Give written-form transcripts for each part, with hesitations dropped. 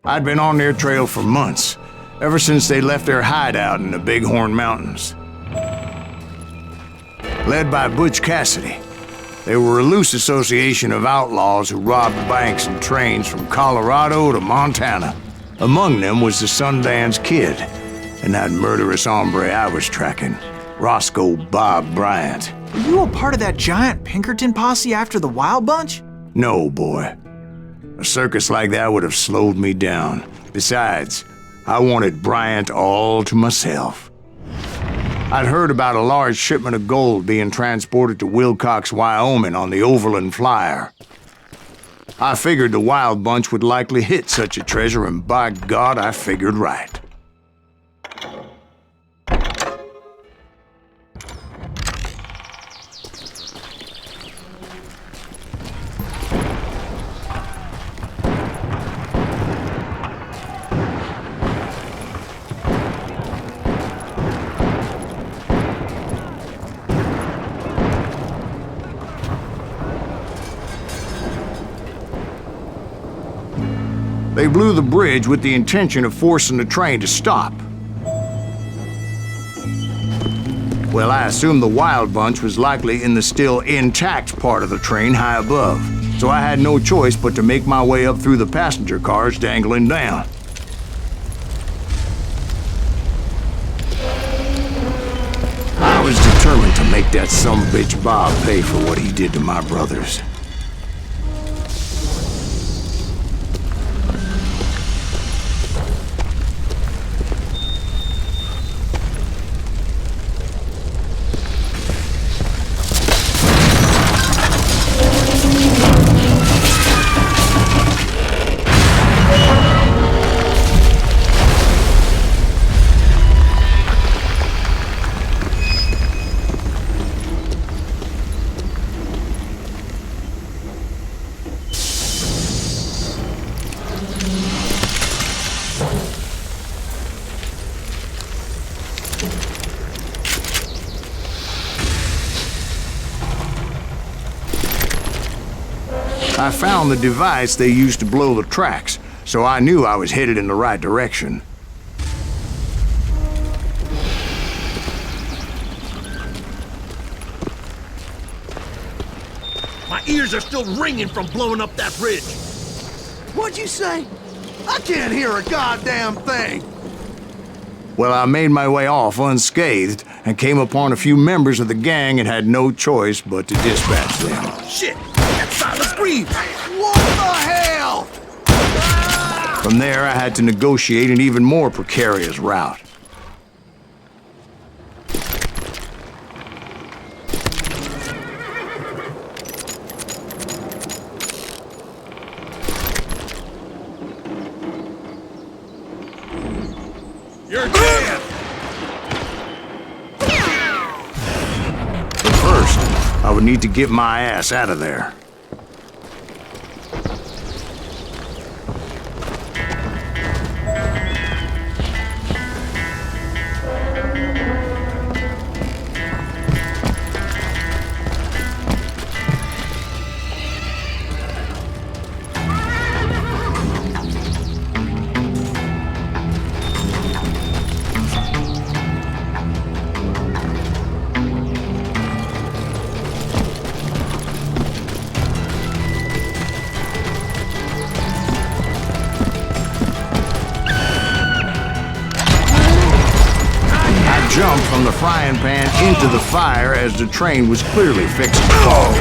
I'd been on their trail for months, ever since they left their hideout in the Bighorn Mountains. Led by Butch Cassidy, they were a loose association of outlaws who robbed banks and trains from Colorado to Montana. Among them was the Sundance Kid, and that murderous hombre I was tracking, Roscoe Bob Bryant. Were you a part of that giant Pinkerton posse after the Wild Bunch? No, boy. A circus like that would have slowed me down. Besides, I wanted Bryant all to myself. I'd heard about a large shipment of gold being transported to Wilcox, Wyoming on the Overland Flyer. I figured the Wild Bunch would likely hit such a treasure, and by God, I figured right. They blew the bridge with the intention of forcing the train to stop. Well, I assumed the Wild Bunch was likely in the still intact part of the train high above, so I had no choice but to make my way up through the passenger cars dangling down. I was determined to make that sumbitch Bob pay for what he did to my brothers. I found the device they used to blow the tracks, so I knew I was headed in the right direction. My ears are still ringing from blowing up that bridge. What'd you say? I can't hear a goddamn thing! Well, I made my way off unscathed and came upon a few members of the gang and had no choice but to dispatch them. Shit! That's Silas Greaves! What the hell? From there, I had to negotiate an even more precarious route. You're dead! But first, I would need to get my ass out of there. Jumped from the frying pan into the fire as the train was clearly fixing to fall.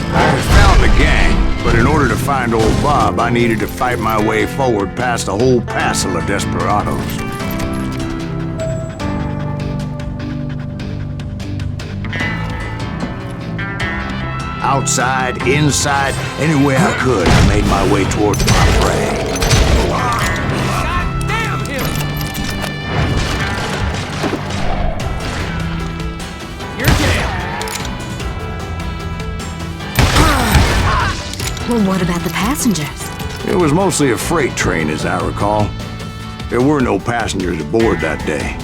I had found the gang, but in order to find old Bob, I needed to fight my way forward past a whole passel of desperados. Outside, inside, anywhere I could, I made my way towards my prey. God damn him! You're dead! Well, what about the passengers? It was mostly a freight train, as I recall. There were no passengers aboard that day.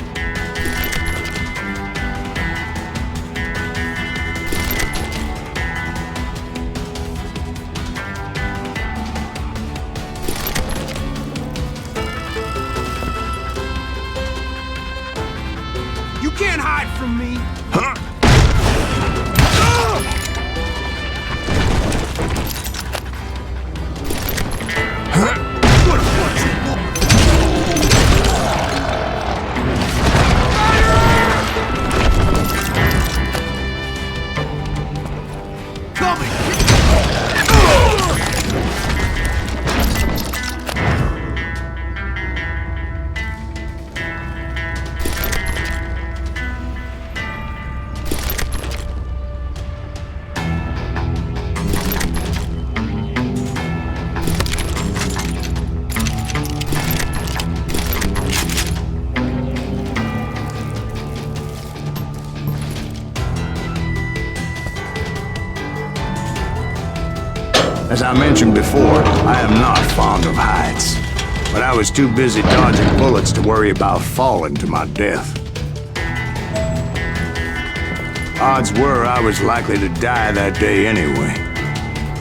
You can't hide from me! Huh? As I mentioned before, I am not fond of heights, but I was too busy dodging bullets to worry about falling to my death. Odds were I was likely to die that day anyway,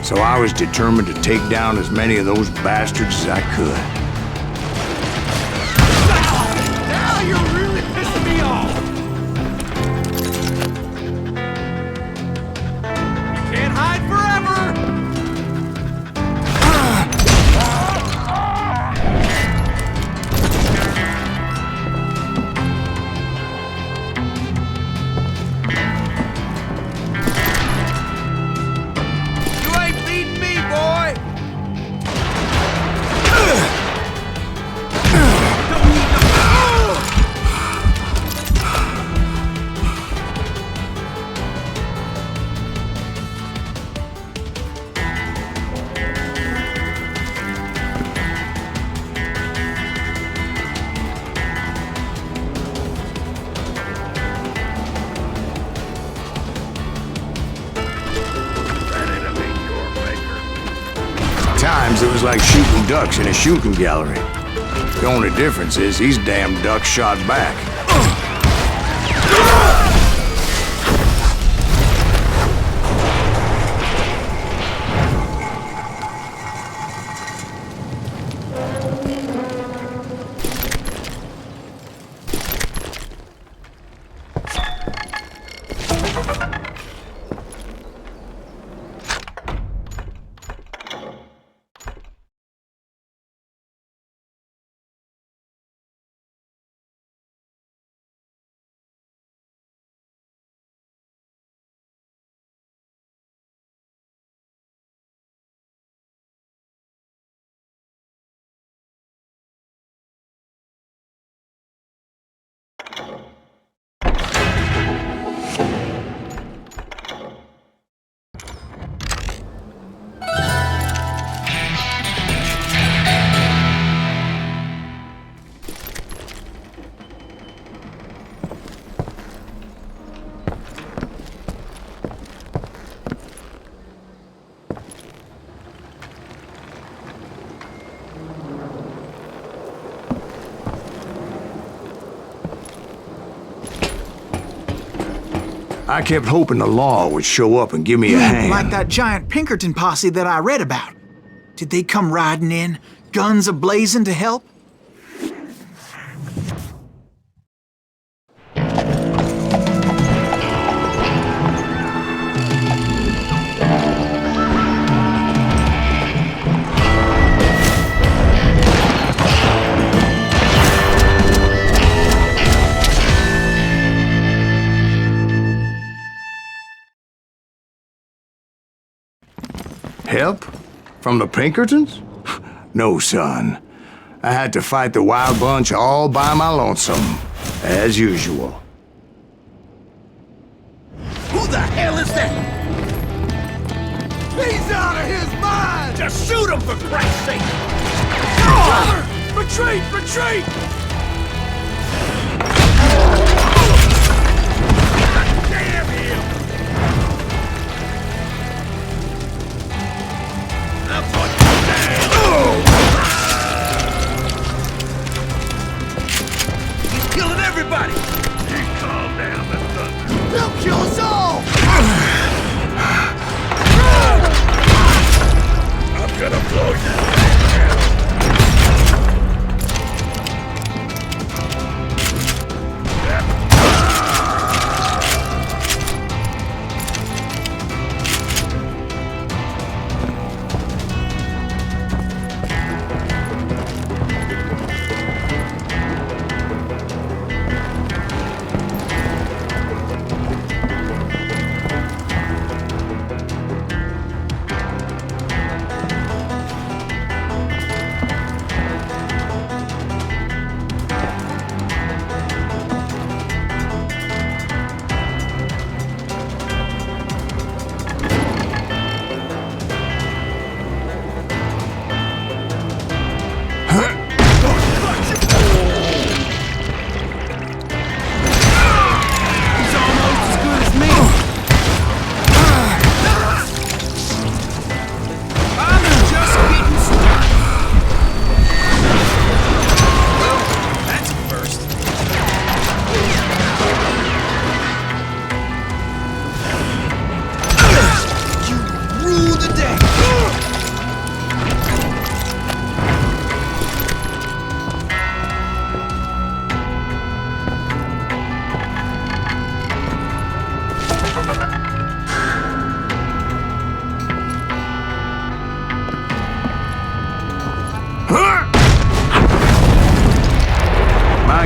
so I was determined to take down as many of those bastards as I could. Now you're really pissing me off! Can't hide forever! Times it was like shooting ducks in a shooting gallery. The only difference is these damn ducks shot back. I kept hoping the law would show up and give me a hand. Like that giant Pinkerton posse that I read about. Did they come riding in, guns a-blazing to help? Help? From the Pinkertons? No, son. I had to fight the wild bunch all by my lonesome, as usual. Who the hell is that? He's out of his mind! Just shoot him for Christ's sake! Brother! Retreat! Retreat! Damn him! I'll put you down! everybody! Calm down, the thunder. They'll kill us all! I'm gonna blow you.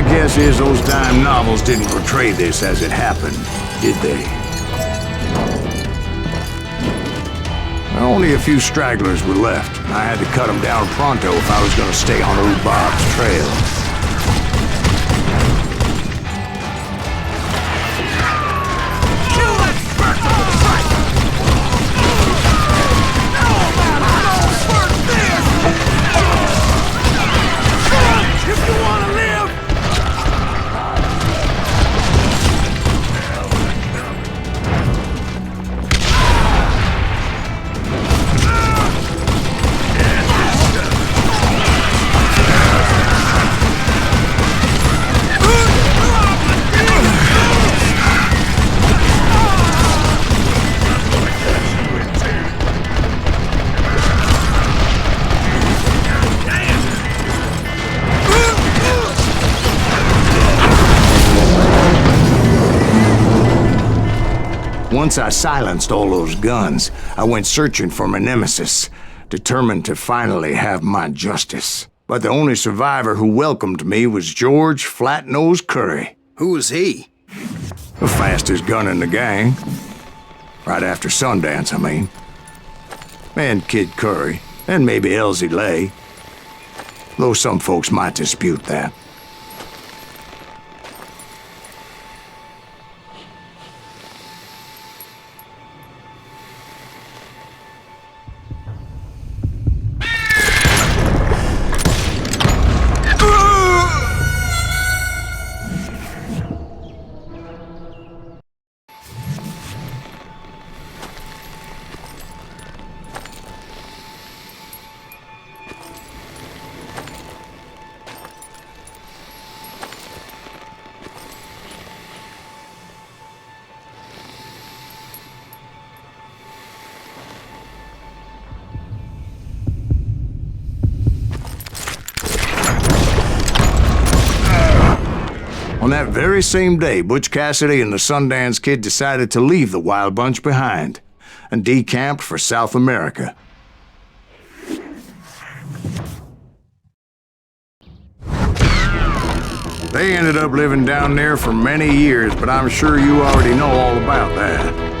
Guess is those dime novels didn't portray this as it happened, did they? Only a few stragglers were left. I had to cut them down pronto if I was going to stay on old Bob's trail. Once I silenced all those guns, I went searching for my nemesis, determined to finally have my justice. But the only survivor who welcomed me was George Flat-Nose Curry. Who was he? The fastest gun in the gang. Right after Sundance, I mean. And Kid Curry, and maybe Elsie Lay. Though some folks might dispute that. On that very same day, Butch Cassidy and the Sundance Kid decided to leave the Wild Bunch behind and decamped for South America. They ended up living down there for many years, but I'm sure you already know all about that.